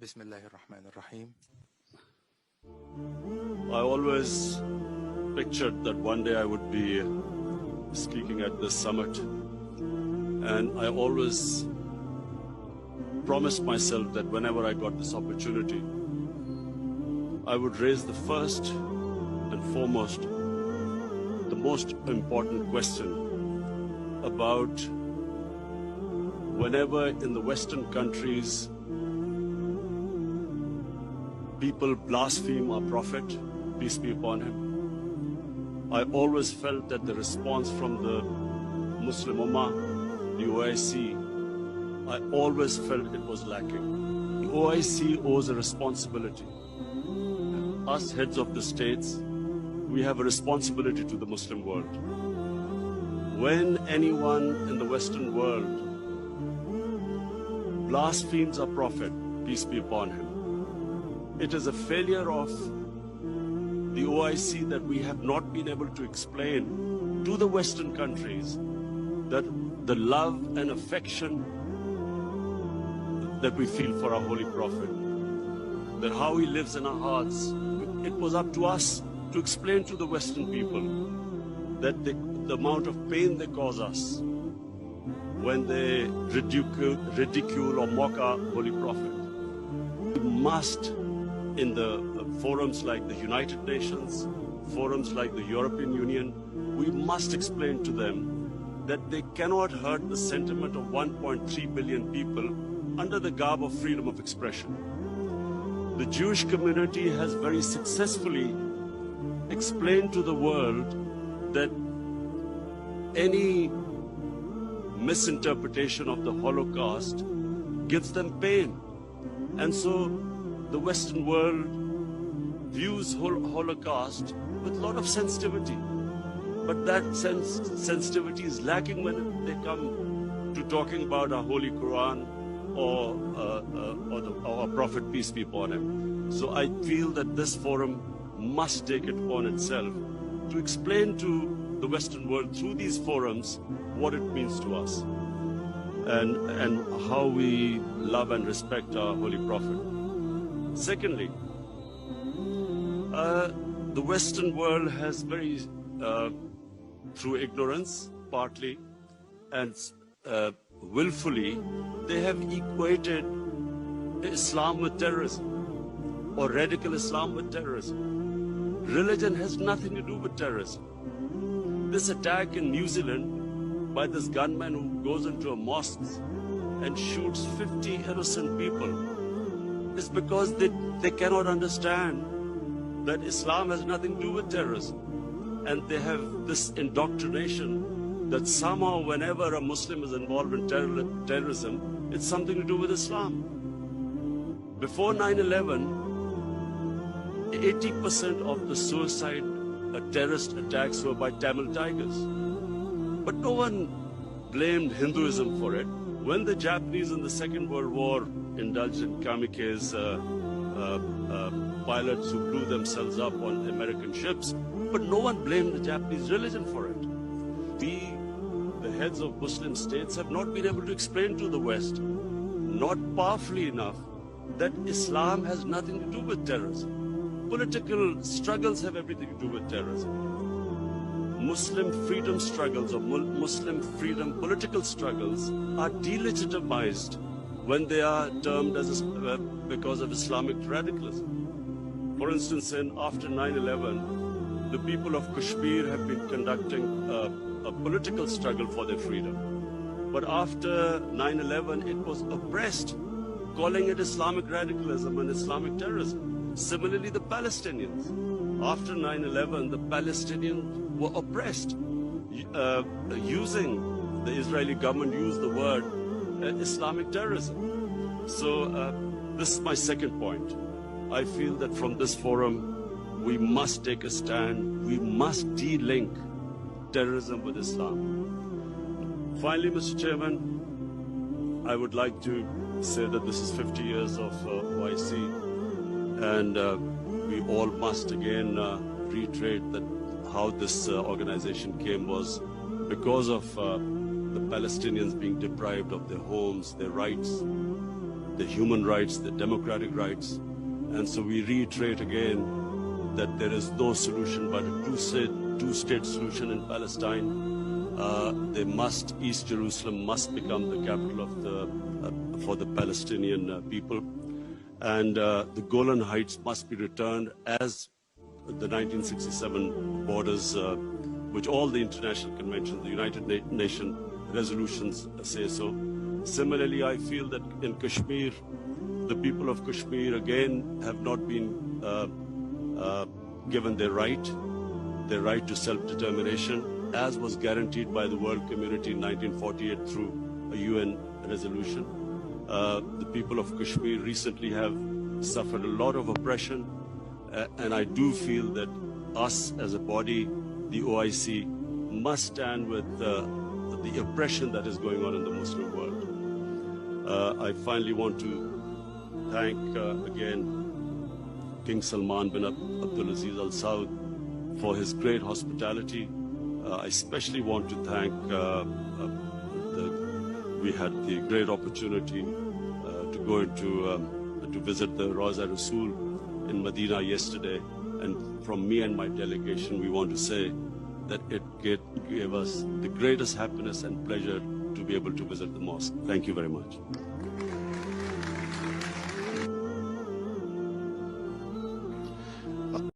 Bismillahirrahmanirrahim. I always pictured that one day I would be speaking at this summit, and I always promised myself that whenever I got this opportunity, I would raise the first and foremost, the most important question about whenever in the Western countries people blaspheme our Prophet, peace be upon him, I always felt that the response from the Muslim Ummah, the OIC, I always felt it was lacking. The OIC owes a responsibility. Us heads of the states, we have a responsibility to the Muslim world. When anyone in the Western world blasphemes our Prophet, peace be upon him, it is a failure of the OIC that we have not been able to explain to the Western countries that the love and affection that we feel for our Holy Prophet, that how he lives in our hearts. It was up to us to explain to the Western people that the amount of pain they cause us when they ridicule or mock our Holy Prophet. We must, in the forums like the United Nations, forums like the European Union, we must explain to them that they cannot hurt the sentiment of 1.3 billion people under the garb of freedom of expression. The Jewish community has very successfully explained to the world that any misinterpretation of the Holocaust gives them pain. And so the Western world views Holocaust with a lot of sensitivity. But that sensitivity is lacking when they come to talking about our Holy Quran or our Prophet, peace be upon him. So I feel that this forum must take it upon itself to explain to the Western world through these forums what it means to us and how we love and respect our Holy Prophet. Secondly, the Western world has very, through ignorance partly and willfully, they have equated Islam with terrorism or radical Islam with terrorism. Religion has nothing to do with terrorism. This attack in New Zealand by this gunman who goes into a mosque and shoots 50 innocent people is because they cannot understand that Islam has nothing to do with terrorism. And they have this indoctrination that somehow whenever a Muslim is involved in terrorism, it's something to do with Islam. Before 9/11, 80% of the suicide terrorist attacks were by Tamil Tigers. But no one blamed Hinduism for it. When the Japanese in the Second World War indulged in kamikaze pilots who blew themselves up on American ships, but no one blamed the Japanese religion for it. We, the heads of Muslim states, have not been able to explain to the West, not powerfully enough, that Islam has nothing to do with terrorism. Political struggles have everything to do with terrorism. Muslim freedom struggles or Muslim freedom political struggles are delegitimized when they are termed as because of Islamic radicalism. For instance, after 9/11, the people of Kashmir have been conducting a political struggle for their freedom. But after 9/11, it was oppressed, calling it Islamic radicalism and Islamic terrorism. Similarly, the Palestinians. After 9/11, the Palestinians were oppressed, the Israeli government used the word Islamic terrorism. So this is my second point. I feel that from this forum, we must take a stand. We must de-link terrorism with Islam. Finally, Mr. Chairman, I would like to say that this is 50 years of OIC, and we all must again reiterate that how this organization came was because of the Palestinians being deprived of their homes, their rights. their human rights, their democratic rights. And so we reiterate again that there is no solution but a two-state solution in Palestine. East Jerusalem must become the capital of for the Palestinian people. And the Golan Heights must be returned as the 1967 borders, which all the international conventions, the United Nations resolutions say so. Similarly, I feel that in Kashmir, the people of Kashmir again have not been given their right to self-determination, as was guaranteed by the world community in 1948 through a UN resolution. The people of Kashmir recently have suffered a lot of oppression, and I do feel that us as a body, the OIC, must stand with the oppression that is going on in the Muslim world. I finally want to thank again King Salman bin Abdulaziz Al Saud for his great hospitality. I especially want to thank we had the great opportunity to go to visit the Rawza Rasul in Medina yesterday, and from me and my delegation, we want to say that it gave us the greatest happiness and pleasure to be able to visit the mosque. Thank you very much.